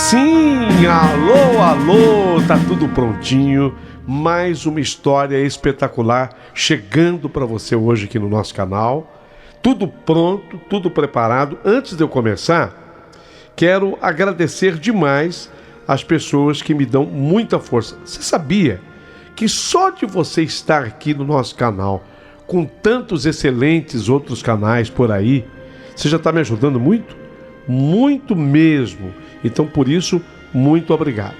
Sim, alô, alô, tá tudo prontinho. Mais uma história espetacular chegando para você hoje aqui no nosso canal. Tudo pronto, tudo preparado. Antes de eu começar, quero agradecer demais as pessoas que me dão muita força. Você sabia que só de você estar aqui no nosso canal, com tantos excelentes outros canais por aí, você já está me ajudando muito? Muito mesmo. Então, por isso, muito obrigado.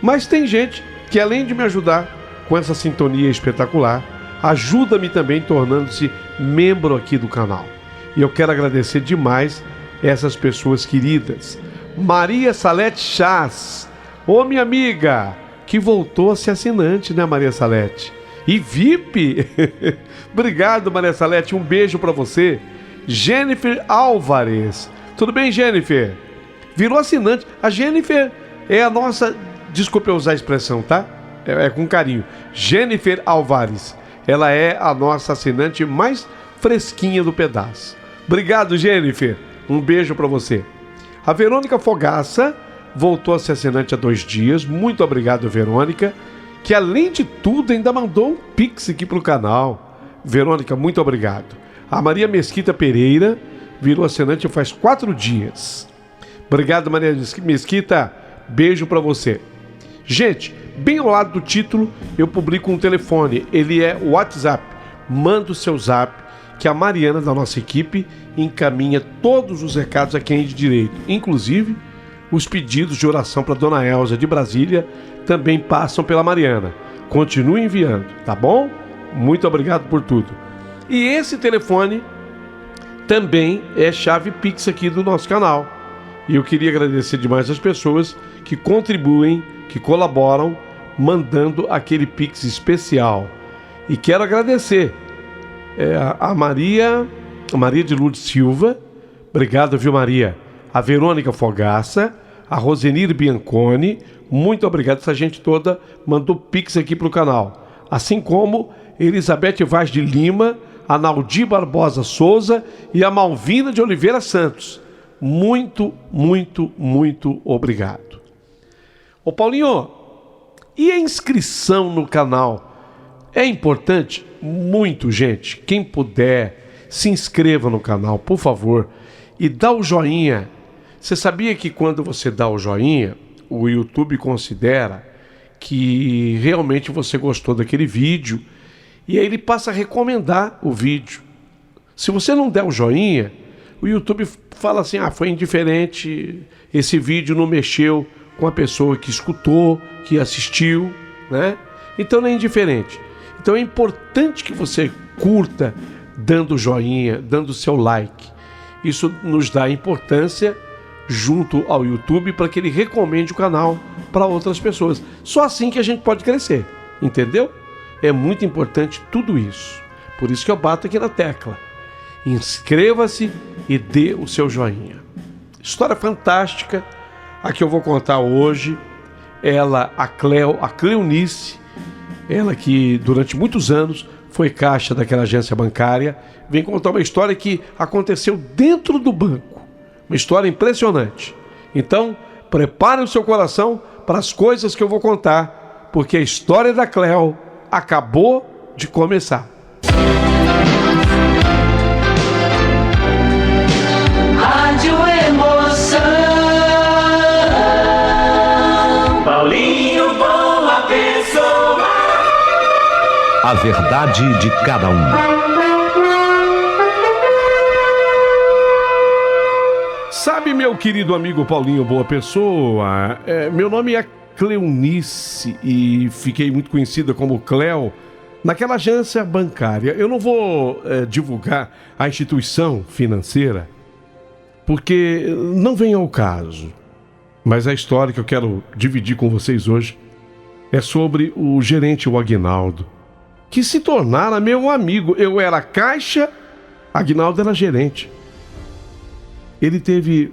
Mas tem gente que, além de me ajudar com essa sintonia espetacular, ajuda-me também tornando-se membro aqui do canal. E eu quero agradecer demais essas pessoas queridas. Maria Salete Chás, ô minha amiga, que voltou a ser assinante, né, Maria Salete? E VIP! Obrigado, Maria Salete, um beijo pra você. Jennifer Álvares, tudo bem, Jennifer? Virou assinante. A Jennifer é a nossa, desculpe eu usar a expressão, tá? É com carinho. Jennifer Álvares, ela é a nossa assinante mais fresquinha do pedaço. Obrigado, Jennifer, um beijo pra você. A Verônica Fogaça voltou a ser assinante há 2 dias. Muito obrigado, Verônica, que além de tudo ainda mandou um pix aqui pro canal. Verônica, muito obrigado. A Maria Mesquita Pereira virou assinante faz 4 dias. Obrigado, Maria Mesquita, beijo pra você. Gente, bem ao lado do título eu publico um telefone, ele é o WhatsApp. Manda o seu zap, que a Mariana da nossa equipe encaminha todos os recados a quem é de direito, inclusive os pedidos de oração para Dona Elza de Brasília também passam pela Mariana. Continue enviando, tá bom? Muito obrigado por tudo. E esse telefone também é chave Pix aqui do nosso canal. E eu queria agradecer demais as pessoas que contribuem, que colaboram, mandando aquele Pix especial. E quero agradecer a Maria de Lourdes Silva, obrigado, viu, Maria? A Verônica Fogaça, a Rosenir Bianconi, muito obrigado, essa gente toda mandou Pix aqui para o canal. Assim como Elizabeth Vaz de Lima, a Naldi Barbosa Souza e a Malvina de Oliveira Santos. Muito, muito, muito obrigado. Ô Paulinho, e a inscrição no canal? É importante? Muito, gente. Quem puder, se inscreva no canal, por favor, e dá o joinha. Você sabia que quando você dá o joinha, o YouTube considera que realmente você gostou daquele vídeo e aí ele passa a recomendar o vídeo. Se você não der o joinha, o YouTube fala assim, foi indiferente, esse vídeo não mexeu com a pessoa que escutou, que assistiu, né? Então não é indiferente. Então é importante que você curta, dando joinha, dando seu like. Isso nos dá importância junto ao YouTube para que ele recomende o canal para outras pessoas. Só assim que a gente pode crescer, entendeu? É muito importante tudo isso. Por isso que eu bato aqui na tecla. Inscreva-se e dê o seu joinha. História fantástica a que eu vou contar hoje. Ela, a Cleonice, ela que durante muitos anos foi caixa daquela agência bancária, vem contar uma história que aconteceu dentro do banco. Uma história impressionante. Então, prepare o seu coração para as coisas que eu vou contar, porque a história da Cleo acabou de começar. Rádio Emoção, Paulinho Boa Pessoa. A verdade de cada um. Sabe, meu querido amigo Paulinho Boa Pessoa, meu nome é Cleonice e fiquei muito conhecida como Cleo naquela agência bancária. Eu não vou divulgar a instituição financeira, porque não vem ao caso. Mas a história que eu quero dividir com vocês hoje é sobre o gerente, o Aguinaldo, que se tornara meu amigo. Eu era caixa, Aguinaldo era gerente. Ele teve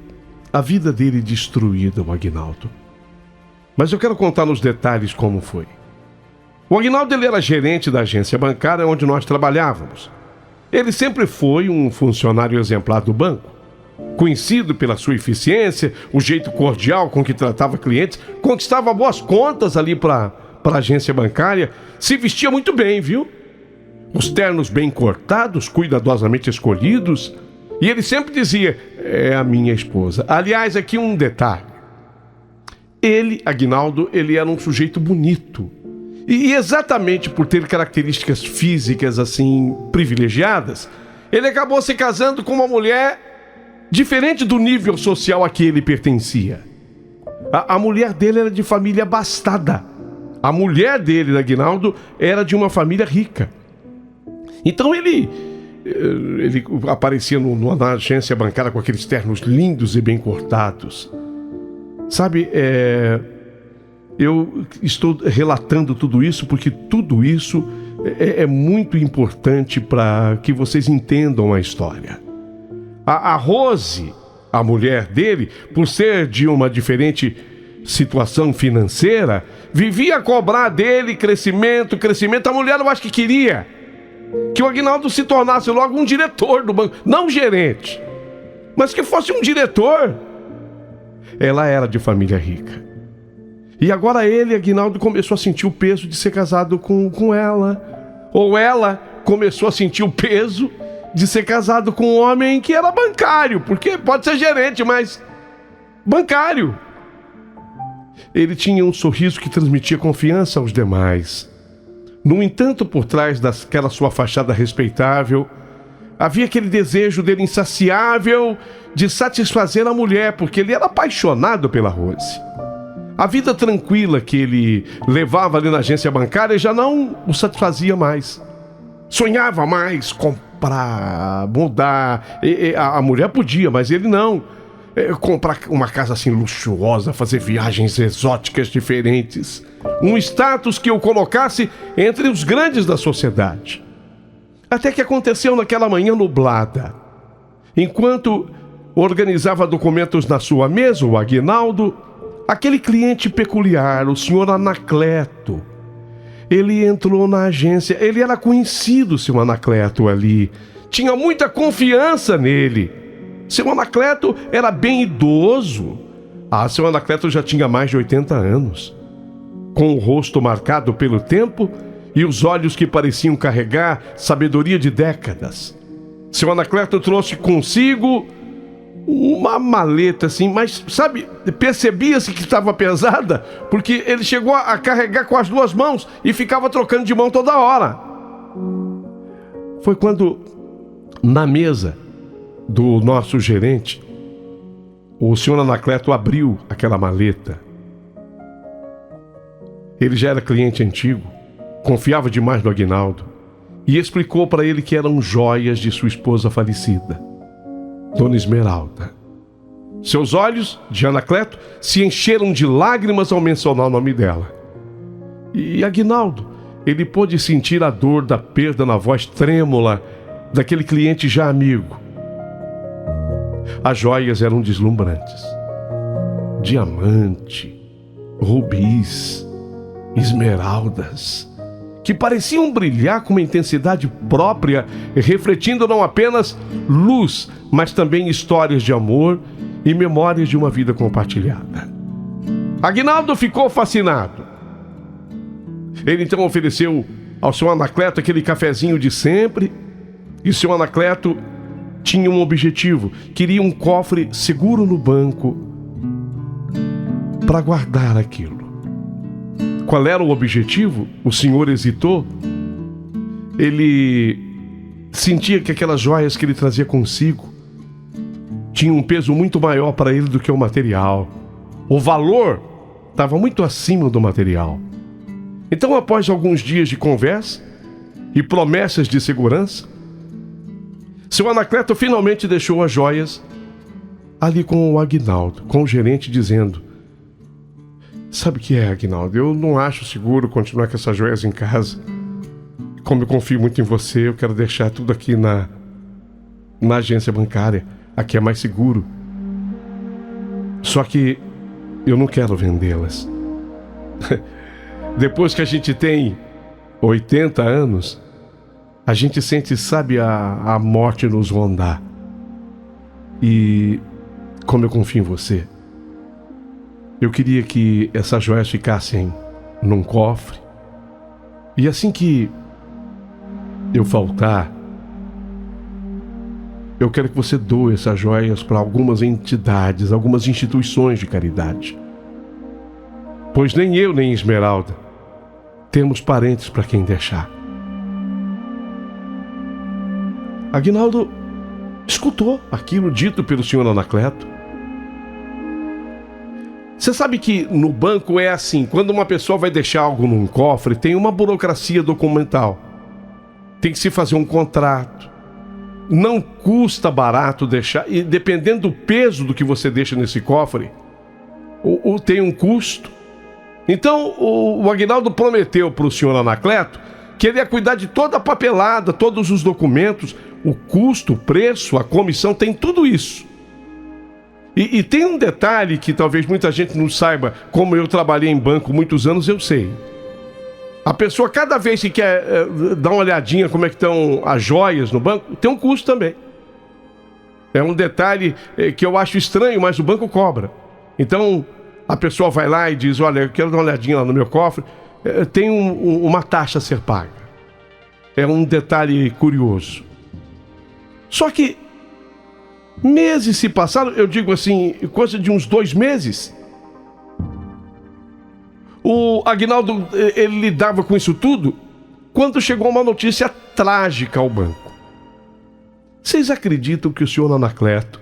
a vida dele destruída, o Aguinaldo. Mas eu quero contar nos detalhes como foi. O Aguinaldo, ele era gerente da agência bancária onde nós trabalhávamos. Ele sempre foi um funcionário exemplar do banco. conhecido pela sua eficiência, o jeito cordial com que tratava clientes, conquistava boas contas ali para a agência bancária, se vestia muito bem, viu? Os ternos bem cortados, cuidadosamente escolhidos, e ele sempre dizia: é a minha esposa. Aliás, aqui um detalhe. Ele, Aguinaldo, ele era um sujeito bonito. E exatamente por ter características físicas assim privilegiadas, ele acabou se casando com uma mulher diferente do nível social a que ele pertencia. A mulher dele era de família abastada. A mulher dele, Aguinaldo, era de uma família rica. Então ele aparecia na agência bancária com aqueles ternos lindos e bem cortados. Sabe, eu estou relatando tudo isso porque tudo isso é muito importante para que vocês entendam a história. A Rose, a mulher dele, por ser de uma diferente situação financeira, vivia a cobrar dele crescimento. A mulher, eu acho que queria que o Aguinaldo se tornasse logo um diretor do banco, não um gerente, mas que fosse um diretor. Ela era de família rica. E agora ele, Aguinaldo, começou a sentir o peso de ser casado com ela. Ou ela começou a sentir o peso de ser casado com um homem que era bancário, porque pode ser gerente, mas bancário. Ele tinha um sorriso que transmitia confiança aos demais. No entanto, por trás daquela sua fachada respeitável, havia aquele desejo dele insaciável de satisfazer a mulher, porque ele era apaixonado pela Rose. A vida tranquila que ele levava ali na agência bancária já não o satisfazia mais. Sonhava mais comprar, mudar. A mulher podia, mas ele não. Comprar uma casa assim luxuosa, fazer viagens exóticas diferentes. Um status que o colocasse entre os grandes da sociedade. Até que aconteceu naquela manhã nublada. Enquanto organizava documentos na sua mesa, o Aguinaldo, aquele cliente peculiar, o senhor Anacleto, ele entrou na agência. Ele era conhecido, seu Anacleto ali. Tinha muita confiança nele. Seu Anacleto era bem idoso. Seu Anacleto já tinha mais de 80 anos. Com o rosto marcado pelo tempo e os olhos que pareciam carregar sabedoria de décadas. Seu Anacleto trouxe consigo uma maleta assim, mas, sabe, percebia-se que estava pesada, porque ele chegou a carregar com as duas mãos e ficava trocando de mão toda hora. Foi quando, na mesa do nosso gerente, o senhor Anacleto abriu aquela maleta. Ele já era cliente antigo, confiava demais no Aguinaldo, e explicou para ele que eram joias de sua esposa falecida, Dona Esmeralda. Seus olhos, de Anacleto, se encheram de lágrimas ao mencionar o nome dela. E Aguinaldo, ele pôde sentir a dor da perda na voz trêmula daquele cliente já amigo. As joias eram deslumbrantes. Diamante, rubis, esmeraldas, que pareciam brilhar com uma intensidade própria, refletindo não apenas luz, mas também histórias de amor e memórias de uma vida compartilhada. Aguinaldo ficou fascinado. Ele então ofereceu ao seu Anacleto aquele cafezinho de sempre, e o seu Anacleto tinha um objetivo: queria um cofre seguro no banco para guardar aquilo. Qual era o objetivo? O senhor hesitou. Ele sentia que aquelas joias que ele trazia consigo tinham um peso muito maior para ele do que o material. O valor estava muito acima do material. Então, após alguns dias de conversa e promessas de segurança, seu Anacleto finalmente deixou as joias ali com o Aguinaldo, com o gerente, dizendo: sabe o que é, Aguinaldo? Eu não acho seguro continuar com essas joias em casa. Como eu confio muito em você, eu quero deixar tudo aqui na agência bancária. Aqui é mais seguro. Só que eu não quero vendê-las. Depois que a gente tem 80 anos, a gente sente, sabe, a morte nos rondar. E como eu confio em você, eu queria que essas joias ficassem num cofre. E assim que eu faltar, eu quero que você doe essas joias para algumas entidades, algumas instituições de caridade. Pois nem eu nem Esmeralda temos parentes para quem deixar. Aguinaldo escutou aquilo dito pelo senhor Anacleto. Você sabe que no banco é assim, quando uma pessoa vai deixar algo num cofre, tem uma burocracia documental. Tem que se fazer um contrato. Não custa barato deixar, e dependendo do peso do que você deixa nesse cofre, tem um custo. Então o Aguinaldo prometeu para o senhor Anacleto que ele ia cuidar de toda a papelada, todos os documentos, o custo, o preço, a comissão, tem tudo isso. E tem um detalhe que talvez muita gente não saiba, como eu trabalhei em banco muitos anos, eu sei. A pessoa, cada vez que quer dar uma olhadinha como é que estão as joias no banco, tem um custo também. É um detalhe que eu acho estranho, mas o banco cobra. Então, a pessoa vai lá e diz, olha, eu quero dar uma olhadinha lá no meu cofre, tem uma taxa a ser paga. É um detalhe curioso. Só que meses se passaram, eu digo assim, coisa de uns 2 meses. O Aguinaldo, ele lidava com isso tudo quando chegou uma notícia trágica ao banco. Vocês acreditam que o senhor Anacleto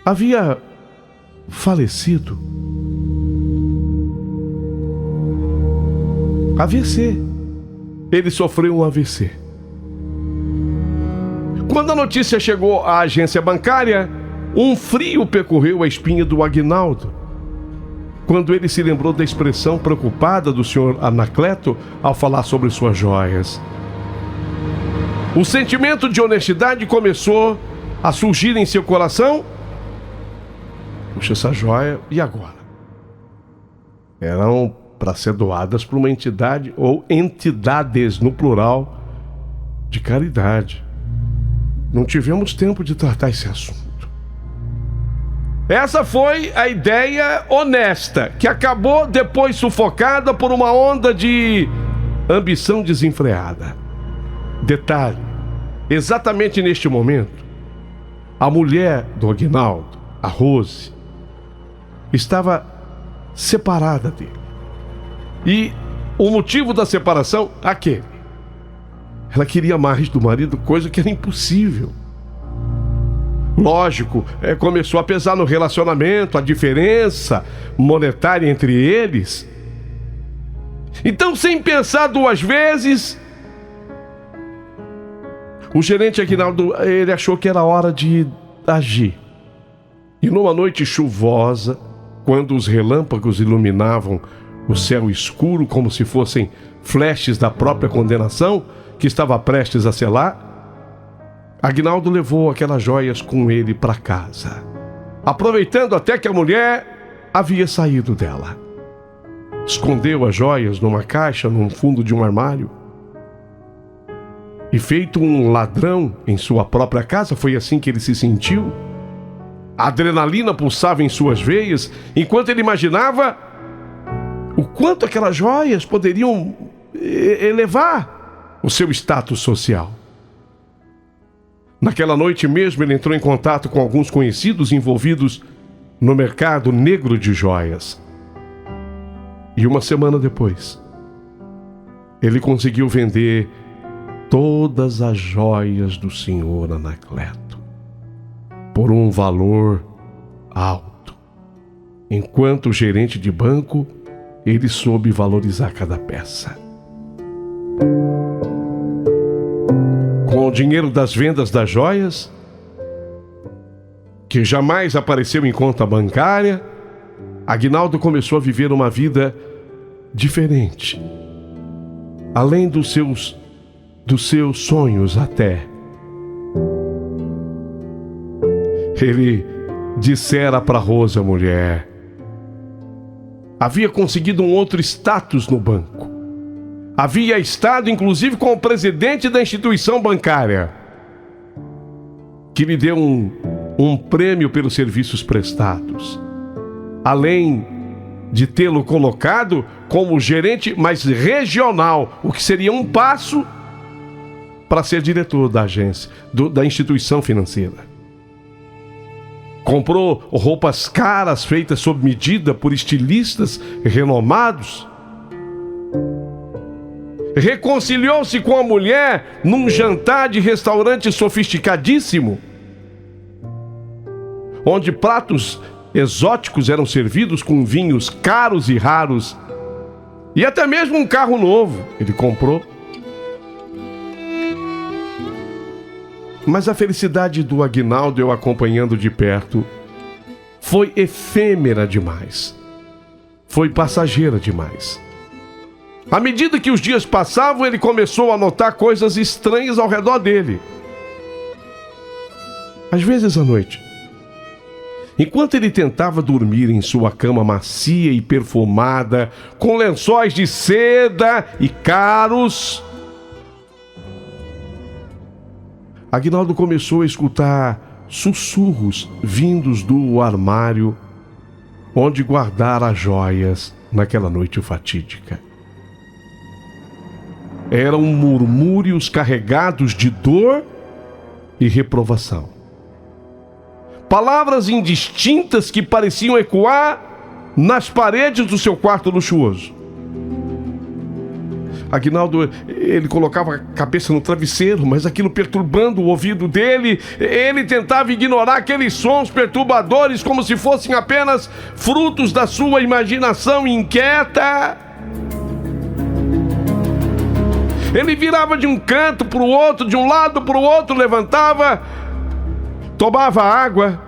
havia falecido? AVC. Ele sofreu um AVC. Quando a notícia chegou à agência bancária, um frio percorreu a espinha do Aguinaldo, quando ele se lembrou da expressão preocupada do senhor Anacleto ao falar sobre suas joias. O sentimento de honestidade começou a surgir em seu coração. Puxa, essa joia, e agora? Eram para ser doadas para uma entidade, ou entidades no plural, de caridade. Não tivemos tempo de tratar esse assunto. Essa foi a ideia honesta, que acabou depois sufocada por uma onda de ambição desenfreada. Detalhe, exatamente neste momento, a mulher do Aguinaldo, a Rose, estava separada dele. E o motivo da separação, aquele. Ela queria mais do marido, coisa que era impossível. Lógico, começou a pesar no relacionamento, a diferença monetária entre eles. Então, sem pensar 2 vezes, o gerente Aguinaldo, ele achou que era hora de agir. E numa noite chuvosa, quando os relâmpagos iluminavam o céu escuro como se fossem flashes da própria condenação, que estava prestes a selar, Aguinaldo levou aquelas joias com ele para casa, aproveitando até que a mulher havia saído dela. Escondeu as joias numa caixa no fundo de um armário. E feito um ladrão em sua própria casa, foi assim que ele se sentiu. A adrenalina pulsava em suas veias, enquanto ele imaginava o quanto aquelas joias poderiam elevar o seu status social. Naquela noite mesmo, ele entrou em contato com alguns conhecidos envolvidos no mercado negro de joias. E uma semana depois, ele conseguiu vender todas as joias do senhor Anacleto por um valor alto. Enquanto gerente de banco, ele soube valorizar cada peça. Com o dinheiro das vendas das joias, que jamais apareceu em conta bancária, Aguinaldo começou a viver uma vida diferente, além dos seus sonhos até. Ele dissera para Rosa, a mulher, havia conseguido um outro status no banco. Havia estado, inclusive, com o presidente da instituição bancária. que lhe deu um prêmio pelos serviços prestados, além de tê-lo colocado como gerente mais regional, o que seria um passo para ser diretor da agência, da instituição financeira. Comprou roupas caras feitas sob medida por estilistas renomados. Reconciliou-se com a mulher num jantar de restaurante sofisticadíssimo, onde pratos exóticos eram servidos com vinhos caros e raros, e até mesmo um carro novo ele comprou. Mas a felicidade do Aguinaldo, eu acompanhando de perto, foi efêmera demais. Foi passageira demais. À medida que os dias passavam, ele começou a notar coisas estranhas ao redor dele. Às vezes à noite, enquanto ele tentava dormir em sua cama macia e perfumada, com lençóis de seda e caros, Aguinaldo começou a escutar sussurros vindos do armário onde guardara as joias naquela noite fatídica. Eram murmúrios carregados de dor e reprovação. Palavras indistintas que pareciam ecoar nas paredes do seu quarto luxuoso. Aguinaldo, ele colocava a cabeça no travesseiro, mas aquilo perturbando o ouvido dele, ele tentava ignorar aqueles sons perturbadores como se fossem apenas frutos da sua imaginação inquieta. Ele virava de um canto para o outro, de um lado para o outro, levantava, tomava água.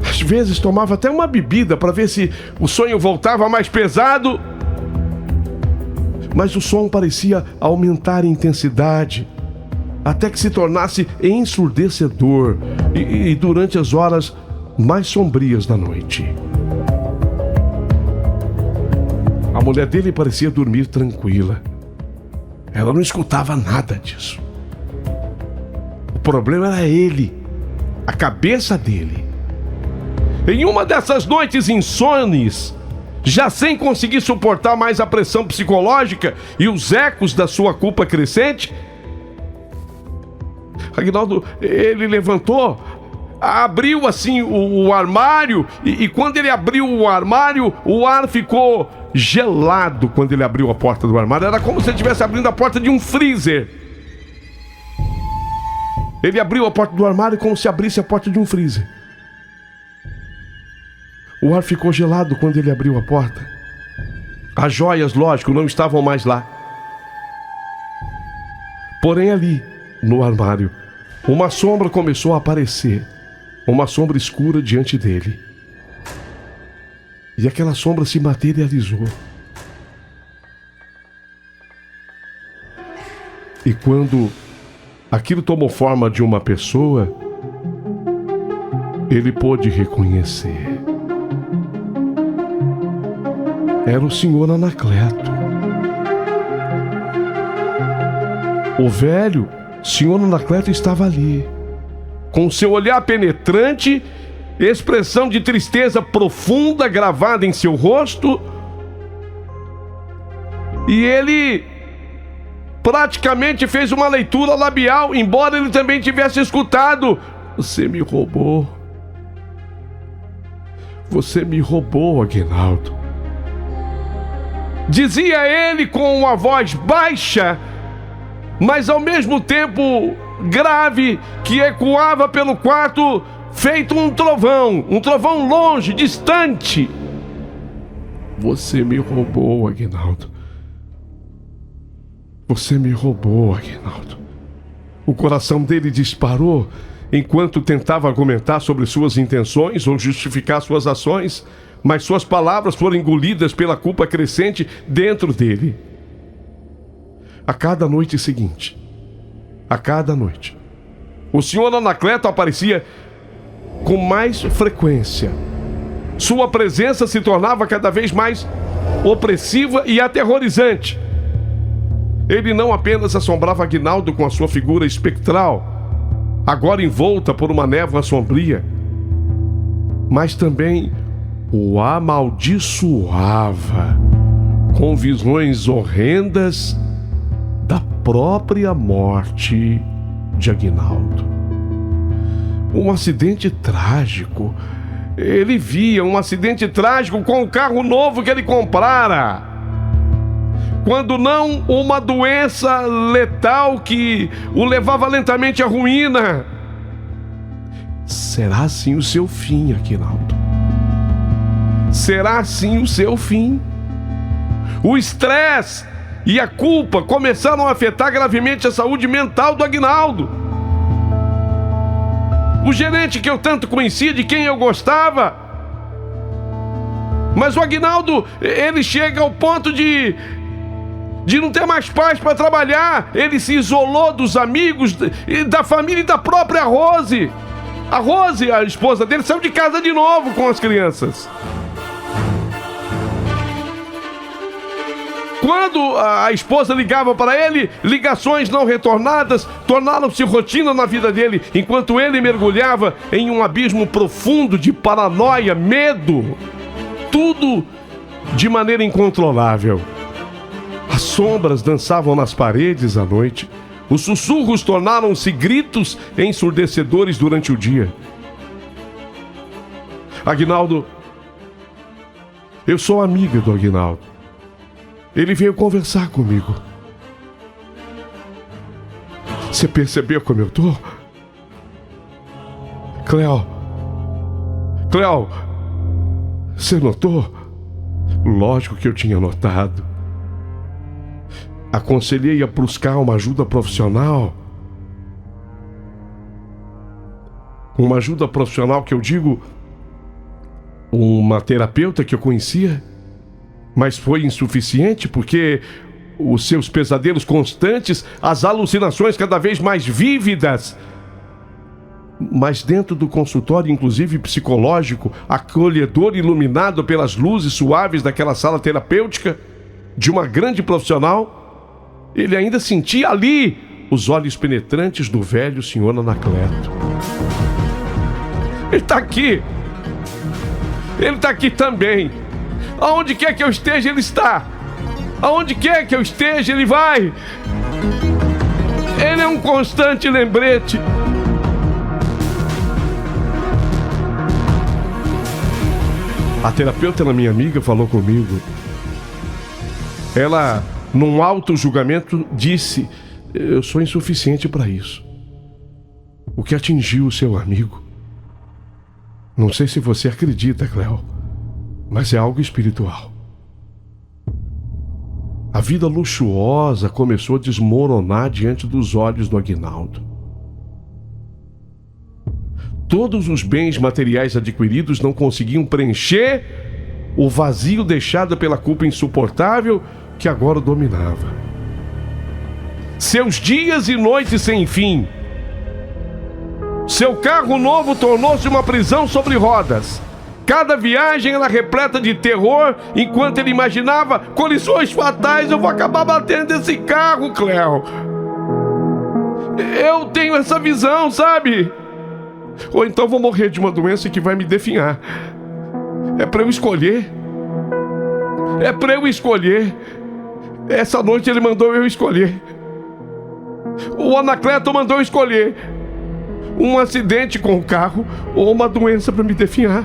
Às vezes tomava até uma bebida para ver se o sonho voltava mais pesado. Mas o som parecia aumentar em intensidade, até que se tornasse ensurdecedor e durante as horas mais sombrias da noite. A mulher dele parecia dormir tranquila. Ela não escutava nada disso. O problema era ele, a cabeça dele. Em uma dessas noites insones, já sem conseguir suportar mais a pressão psicológica e os ecos da sua culpa crescente, Aguinaldo, ele levantou, abriu assim o armário, e quando ele abriu o armário, o ar ficou gelado. Quando ele abriu a porta do armário, era como se ele estivesse abrindo a porta de um freezer. Ele abriu a porta do armário como se abrisse a porta de um freezer. O ar ficou gelado quando ele abriu a porta. As joias, lógico, não estavam mais lá. Porém, ali, no armário, uma sombra começou a aparecer. Uma sombra escura diante dele. E aquela sombra se materializou. E quando aquilo tomou forma de uma pessoa, ele pôde reconhecer. Era o senhor Anacleto. O velho senhor Anacleto estava ali, com seu olhar penetrante, expressão de tristeza profunda gravada em seu rosto, e ele praticamente fez uma leitura labial, embora ele também tivesse escutado: "Você me roubou. Você me roubou, Aguinaldo." Dizia ele com uma voz baixa, mas ao mesmo tempo grave, que ecoava pelo quarto feito um trovão longe, distante. "Você me roubou, Aguinaldo. Você me roubou, Aguinaldo." O coração dele disparou enquanto tentava argumentar sobre suas intenções ou justificar suas ações, mas suas palavras foram engolidas pela culpa crescente dentro dele. A cada noite seguinte, o senhor Anacleto aparecia com mais frequência. Sua presença se tornava cada vez mais opressiva e aterrorizante. Ele não apenas assombrava Aguinaldo com a sua figura espectral, agora envolta por uma névoa sombria, mas também o amaldiçoava com visões horrendas da própria morte de Aguinaldo. Um acidente trágico. Ele via um acidente trágico com o carro novo que ele comprara. Quando não uma doença letal que o levava lentamente à ruína. Será assim o seu fim, Aguinaldo? Será assim o seu fim? O estresse e a culpa começaram a afetar gravemente a saúde mental do Aguinaldo. O gerente que eu tanto conhecia, de quem eu gostava. Mas o Aguinaldo, ele chega ao ponto de não ter mais paz para trabalhar. Ele se isolou dos amigos, da família e da própria Rose. A Rose, a esposa dele, saiu de casa de novo com as crianças. Quando a esposa ligava para ele, ligações não retornadas tornaram-se rotina na vida dele, enquanto ele mergulhava em um abismo profundo de paranoia, medo, tudo de maneira incontrolável. As sombras dançavam nas paredes à noite, os sussurros tornaram-se gritos ensurdecedores durante o dia. Aguinaldo, eu sou amiga do Aguinaldo. Ele veio conversar comigo. Você percebeu como eu tô? Cleo, você notou? Lógico que eu tinha notado. Aconselhei a buscar uma ajuda profissional. Uma ajuda profissional que eu digo, uma terapeuta que eu conhecia. Mas foi insuficiente porque os seus pesadelos constantes, as alucinações cada vez mais vívidas. Mas dentro do consultório, inclusive psicológico, acolhedor, iluminado pelas luzes suaves daquela sala terapêutica, de uma grande profissional, ele ainda sentia ali os olhos penetrantes do velho senhor Anacleto. Ele está aqui. Ele está aqui também. Aonde quer que eu esteja, ele está. Aonde quer que eu esteja, ele vai. Ele é um constante lembrete. A terapeuta, minha amiga, falou comigo. Ela, num auto-julgamento, disse: eu sou insuficiente para isso. O que atingiu o seu amigo? Não sei se você acredita, Cleo, mas é algo espiritual. A vida luxuosa começou a desmoronar diante dos olhos do Aguinaldo. Todos os bens materiais adquiridos não conseguiam preencher o vazio deixado pela culpa insuportável que agora o dominava. Seus dias e noites sem fim. Seu carro novo tornou-se uma prisão sobre rodas. Cada viagem era repleta de terror, enquanto ele imaginava colisões fatais. Eu vou acabar batendo esse carro, Cleo. Eu tenho essa visão, sabe? Ou então vou morrer de uma doença que vai me definhar. É pra eu escolher. É pra eu escolher. Essa noite ele mandou eu escolher. O Anacleto mandou eu escolher. Um acidente com o carro ou uma doença pra me definhar.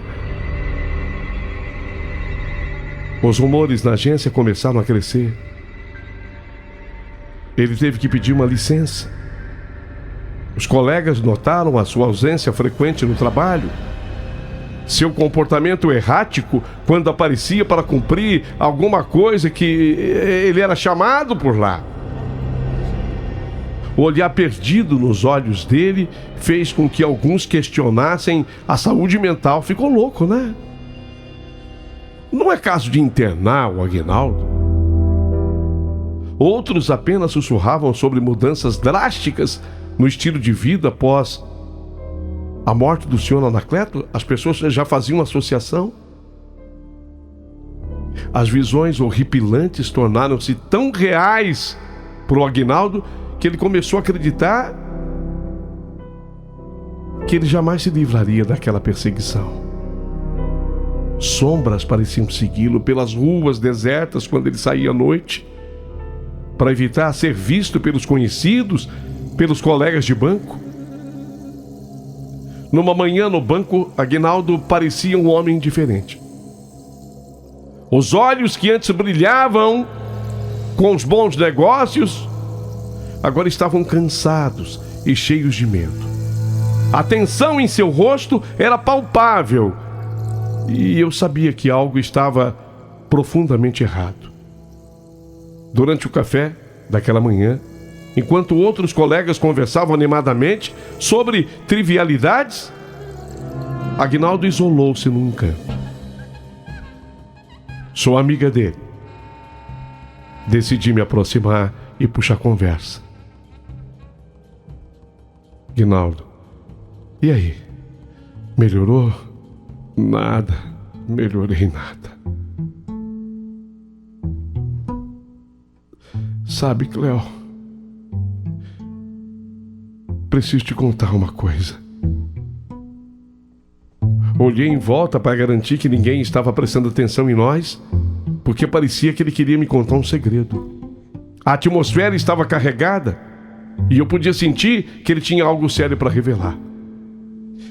Os rumores na agência começaram a crescer. Ele teve que pedir uma licença. Os colegas notaram a sua ausência frequente no trabalho. Seu comportamento errático quando aparecia para cumprir alguma coisa que ele era chamado por lá. O olhar perdido nos olhos dele fez com que alguns questionassem a saúde mental. Ficou louco, né? Não é caso de internar o Aguinaldo. Outros apenas sussurravam sobre mudanças drásticas no estilo de vida após a morte do senhor Anacleto. As pessoas já faziam associação. As visões horripilantes tornaram-se tão reais para o Aguinaldo que ele começou a acreditar que ele jamais se livraria daquela perseguição. Sombras pareciam segui-lo pelas ruas desertas quando ele saía à noite, para evitar ser visto pelos conhecidos, pelos colegas de banco. Numa manhã no banco, Aguinaldo parecia um homem diferente. Os olhos que antes brilhavam com os bons negócios, agora estavam cansados e cheios de medo. A tensão em seu rosto era palpável e eu sabia que algo estava profundamente errado. Durante o café daquela manhã, enquanto outros colegas conversavam animadamente sobre trivialidades, Aguinaldo isolou-se num canto. Sou amiga dele. Decidi me aproximar e puxar conversa. Aguinaldo, e aí? Melhorou? Nada. Melhorei nada. Sabe, Cleo, preciso te contar uma coisa. Olhei em volta para garantir que ninguém estava prestando atenção em nós, porque parecia que ele queria me contar um segredo. A atmosfera estava carregada e eu podia sentir que ele tinha algo sério para revelar.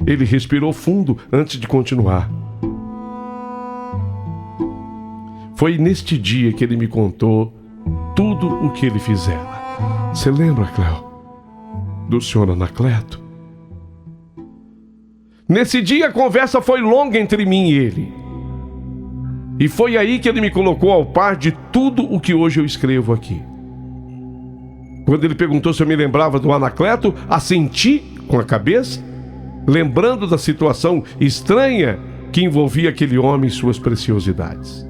Ele respirou fundo antes de continuar. Foi neste dia que ele me contou tudo o que ele fizera. Você lembra, Cleo, do senhor Anacleto? Nesse dia a conversa foi longa entre mim e ele. E foi aí que ele me colocou ao par de tudo o que hoje eu escrevo aqui. Quando ele perguntou se eu me lembrava do Anacleto, assenti com a cabeça, lembrando da situação estranha que envolvia aquele homem e suas preciosidades.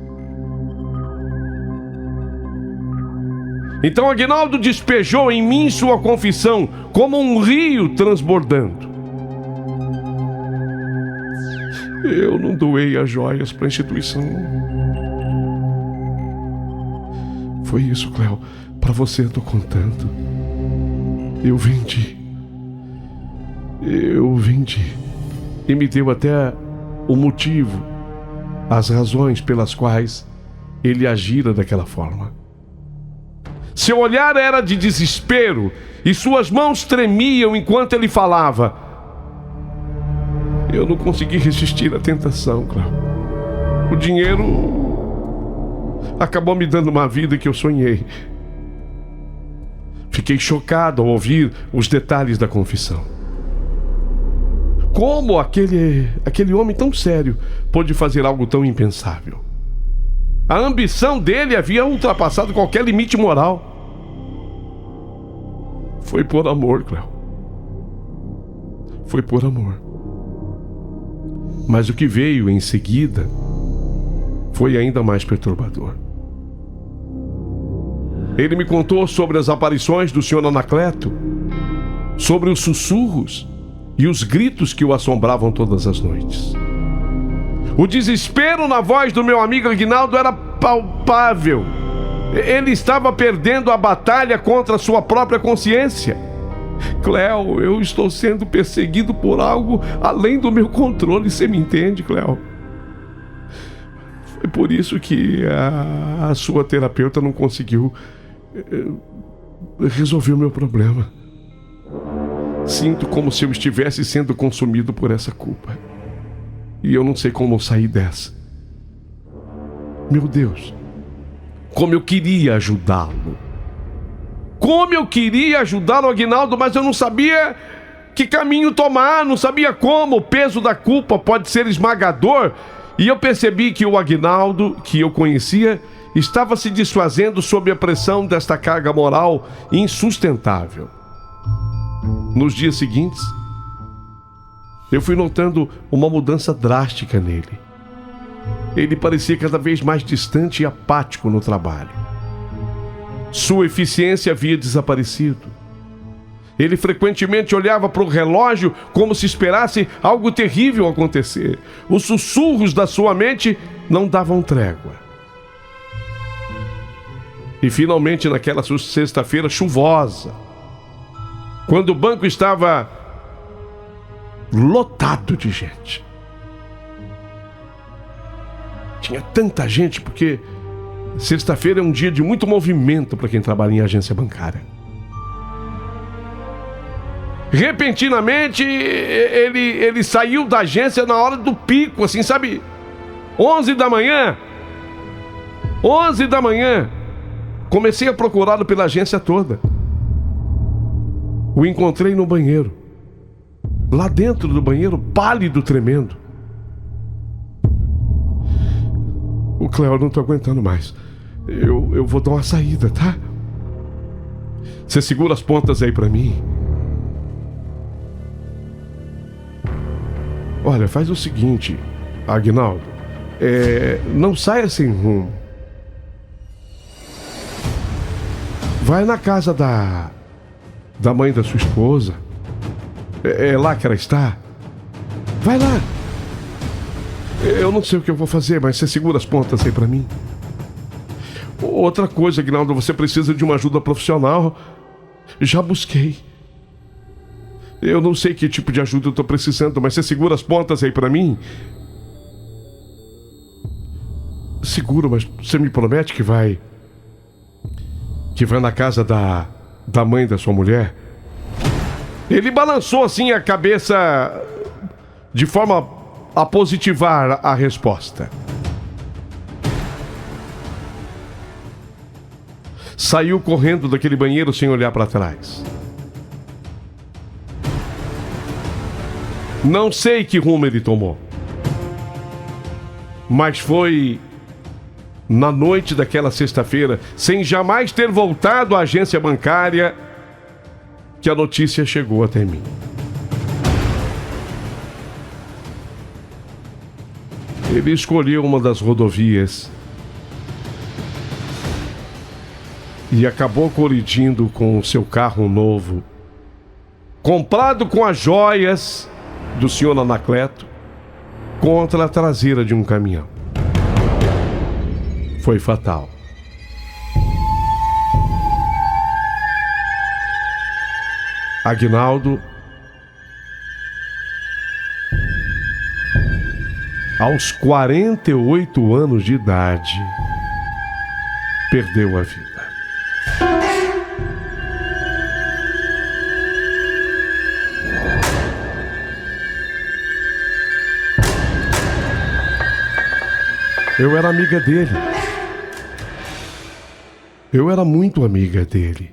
Então Aguinaldo despejou em mim sua confissão, como um rio transbordando. Eu não doei as joias para a instituição. Foi isso, Cleo. Para você eu tô contando. Eu vendi. E me deu até o motivo, as razões pelas quais ele agira daquela forma. Seu olhar era de desespero e suas mãos tremiam enquanto ele falava. Eu não consegui resistir à tentação, Cleo. O dinheiro acabou me dando uma vida que eu sonhei. Fiquei chocado ao ouvir os detalhes da confissão. Como aquele homem tão sério pôde fazer algo tão impensável? A ambição dele havia ultrapassado qualquer limite moral. Foi por amor, Cleo. Foi por amor. Mas o que veio em seguida foi ainda mais perturbador. Ele me contou sobre as aparições do senhor Anacleto, sobre os sussurros e os gritos que o assombravam todas as noites. O desespero na voz do meu amigo Aguinaldo era palpável. Ele estava perdendo a batalha contra a sua própria consciência. Cleo, eu estou sendo perseguido por algo além do meu controle, você me entende, Cleo? Foi por isso que a sua terapeuta não conseguiu resolver o meu problema. Sinto como se eu estivesse sendo consumido por essa culpa. E eu não sei como sair dessa. Meu Deus, como eu queria ajudá-lo. Como eu queria ajudar o Aguinaldo, mas eu não sabia que caminho tomar, não sabia como. O peso da culpa pode ser esmagador. E eu percebi que o Aguinaldo, que eu conhecia, estava se desfazendo sob a pressão desta carga moral insustentável. Nos dias seguintes, eu fui notando uma mudança drástica nele. Ele parecia cada vez mais distante e apático no trabalho. Sua eficiência havia desaparecido. Ele frequentemente olhava para o relógio como se esperasse algo terrível acontecer. Os sussurros da sua mente não davam trégua. E finalmente, naquela sexta-feira chuvosa, quando o banco estava lotado de gente. Tinha tanta gente porque sexta-feira é um dia de muito movimento para quem trabalha em agência bancária. Repentinamente, ele saiu da agência na hora do pico, assim, sabe? 11 da manhã. 11 da manhã. Comecei a procurá-lo pela agência toda. O encontrei no banheiro. Lá dentro do banheiro, pálido, tremendo. O Cléo, eu não tô aguentando mais. Eu vou dar uma saída, tá? Você segura as pontas aí pra mim. Olha, faz o seguinte, Aguinaldo. Não saia sem rumo. Vai na casa da mãe da sua esposa. É lá que ela está. Vai lá. Eu não sei o que eu vou fazer, mas você segura as pontas aí pra mim. Outra coisa, Aguinaldo, você precisa de uma ajuda profissional. Já busquei. Eu não sei que tipo de ajuda eu tô precisando, mas você segura as pontas aí pra mim? Seguro, mas você me promete que vai na casa da mãe da sua mulher? Ele balançou assim a cabeça de forma a positivar a resposta. Saiu correndo daquele banheiro sem olhar para trás. Não sei que rumo ele tomou, mas foi na noite daquela sexta-feira, sem jamais ter voltado à agência bancária, que a notícia chegou até mim. Ele escolheu uma das rodovias e acabou colidindo com o seu carro novo, comprado com as joias do senhor Anacleto, contra a traseira de um caminhão. Foi fatal. Aguinaldo, aos 48 anos de idade, perdeu a vida. Eu era amiga dele. Eu era muito amiga dele.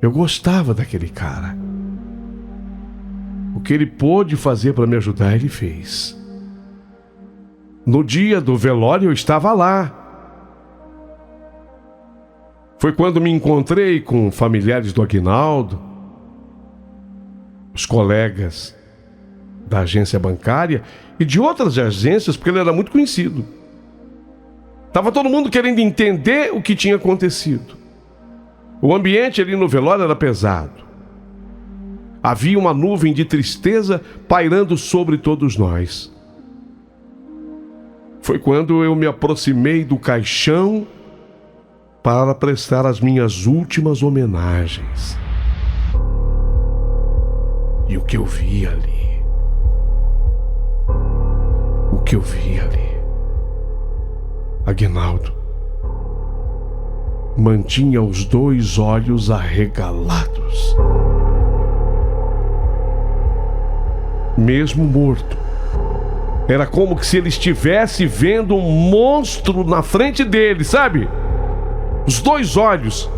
Eu gostava daquele cara. O que ele pôde fazer para me ajudar, ele fez. No dia do velório eu estava lá. Foi quando me encontrei com familiares do Aguinaldo, os colegas da agência bancária e de outras agências, porque ele era muito conhecido. Tava todo mundo querendo entender o que tinha acontecido. O ambiente ali no velório era pesado. Havia uma nuvem de tristeza pairando sobre todos nós. Foi quando eu me aproximei do caixão para prestar as minhas últimas homenagens. E o que eu vi ali? O que eu vi ali? Aguinaldo mantinha os 2 olhos arregalados. Mesmo morto, era como se ele estivesse vendo um monstro na frente dele, sabe? Os 2 olhos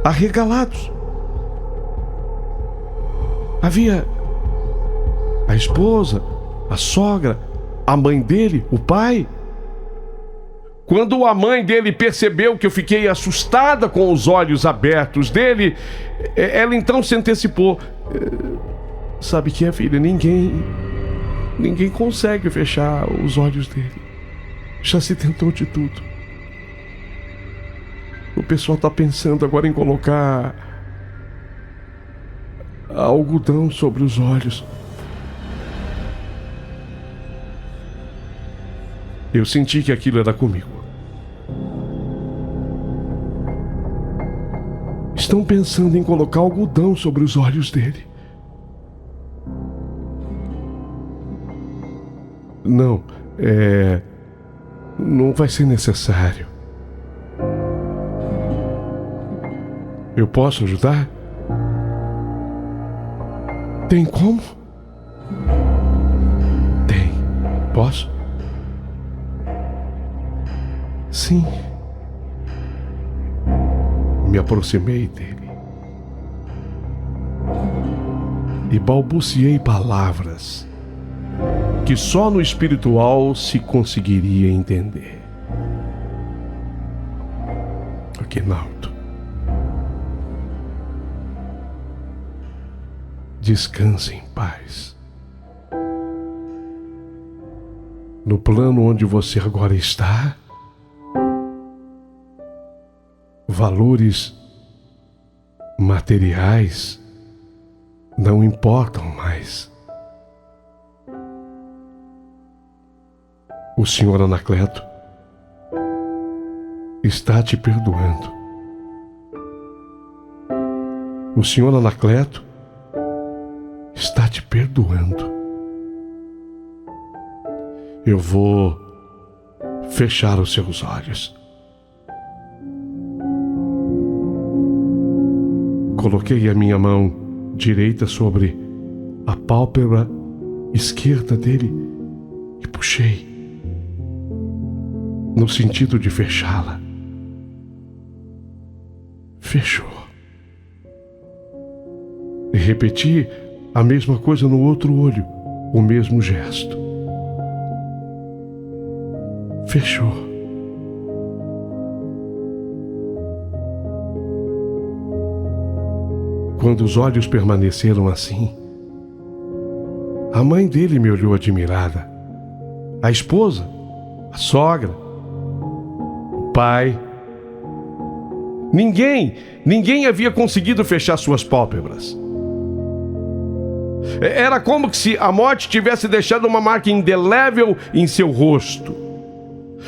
arregalados. Havia a esposa, a sogra, a mãe dele, o pai. Quando a mãe dele percebeu que eu fiquei assustada com os olhos abertos dele, ela então se antecipou. Sabe que é, filha? Ninguém consegue fechar os olhos dele. Já se tentou de tudo. O pessoal está pensando agora em colocar algodão sobre os olhos. Eu senti que aquilo era comigo. Estão pensando em colocar algodão sobre os olhos dele. Não, não vai ser necessário. Eu posso ajudar? Tem como? Tem. Posso? Sim. Me aproximei dele e balbuciei palavras que só no espiritual se conseguiria entender. Aguinaldo, descanse em paz. No plano onde você agora está, valores materiais não importam mais. O Sr. Anacleto está te perdoando. O Sr. Anacleto está te perdoando. Eu vou fechar os seus olhos. Coloquei a minha mão direita sobre a pálpebra esquerda dele e puxei, no sentido de fechá-la. Fechou. E repeti a mesma coisa no outro olho, o mesmo gesto. Fechou. Quando os olhos permaneceram assim, a mãe dele me olhou admirada. A esposa, a sogra, o pai. Ninguém havia conseguido fechar suas pálpebras. Era como se a morte tivesse deixado uma marca indelével em seu rosto.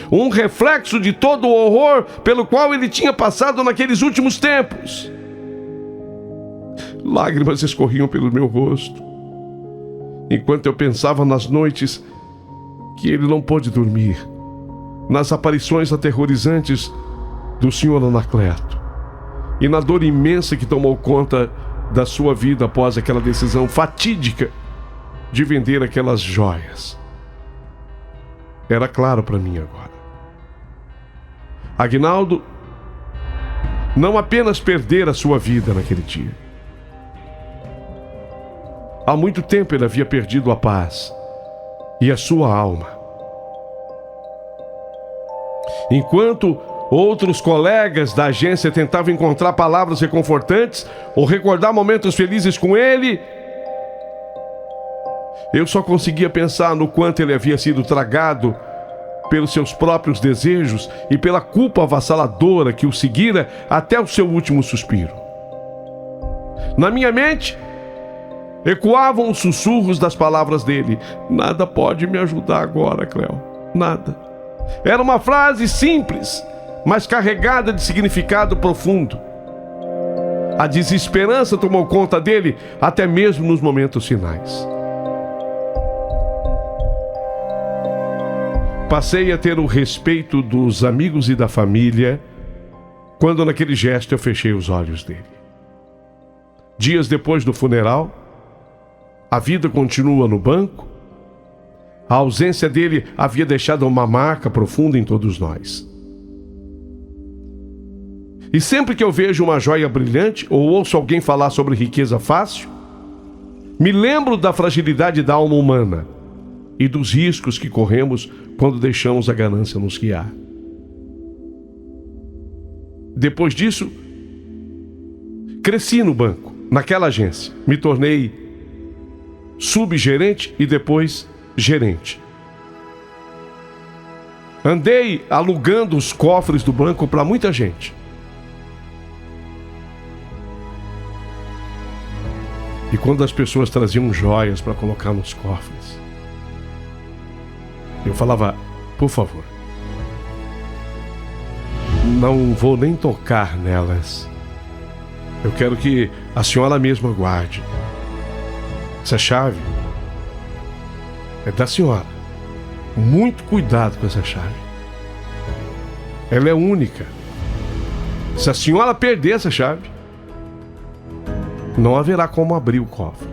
Um reflexo de todo o horror pelo qual ele tinha passado naqueles últimos tempos. Lágrimas escorriam pelo meu rosto, enquanto eu pensava nas noites que ele não pôde dormir, nas aparições aterrorizantes do Sr. Anacleto e na dor imensa que tomou conta da sua vida após aquela decisão fatídica de vender aquelas joias. Era claro para mim agora. Aguinaldo não apenas perdera a sua vida naquele dia. Há muito tempo ele havia perdido a paz e a sua alma. Enquanto outros colegas da agência tentavam encontrar palavras reconfortantes ou recordar momentos felizes com ele, eu só conseguia pensar no quanto ele havia sido tragado pelos seus próprios desejos e pela culpa avassaladora que o seguira até o seu último suspiro. Na minha mente, ecoavam os sussurros das palavras dele. Nada pode me ajudar agora, Cleo. Nada. Era uma frase simples, mas carregada de significado profundo. A desesperança tomou conta dele, até mesmo nos momentos finais. Passei a ter o respeito dos amigos e da família quando naquele gesto eu fechei os olhos dele. Dias depois do funeral, a vida continua no banco. A ausência dele havia deixado uma marca profunda em todos nós. E sempre que eu vejo uma joia brilhante ou ouço alguém falar sobre riqueza fácil, me lembro da fragilidade da alma humana e dos riscos que corremos quando deixamos a ganância nos guiar. Depois disso, cresci no banco, naquela agência. Me tornei subgerente e depois gerente. Andei alugando os cofres do banco para muita gente. E quando as pessoas traziam joias para colocar nos cofres, eu falava: por favor, não vou nem tocar nelas. Eu quero que a senhora mesma guarde. Essa chave é da senhora. Muito cuidado com essa chave. Ela é única. Se a senhora perder essa chave, não haverá como abrir o cofre.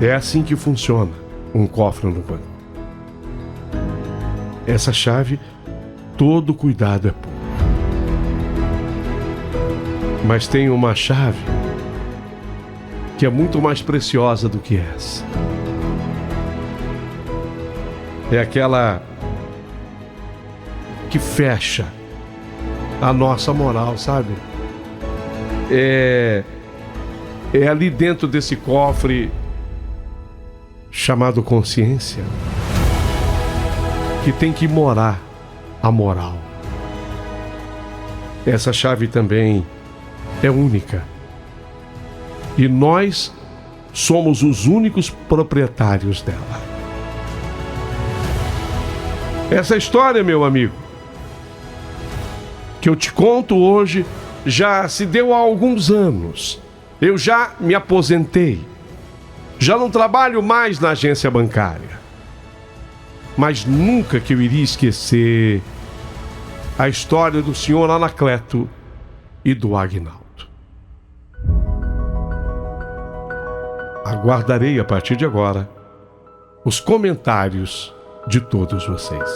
É assim que funciona um cofre no banco. Essa chave, todo cuidado é pouco. Mas tem uma chave que é muito mais preciosa do que essa. É aquela que fecha a nossa moral, sabe? É ali dentro desse cofre chamado consciência que tem que morar a moral. Essa chave também é única. E nós somos os únicos proprietários dela. Essa história, meu amigo, que eu te conto hoje, já se deu há alguns anos. Eu já me aposentei. Já não trabalho mais na agência bancária. Mas nunca que eu iria esquecer a história do senhor Anacleto e do Agnaldo. Aguardarei a partir de agora os comentários de todos vocês.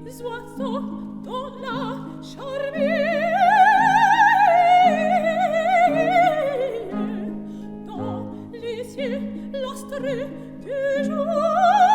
Les oiseaux dans la charmille, dans les cieux l'astre du jour.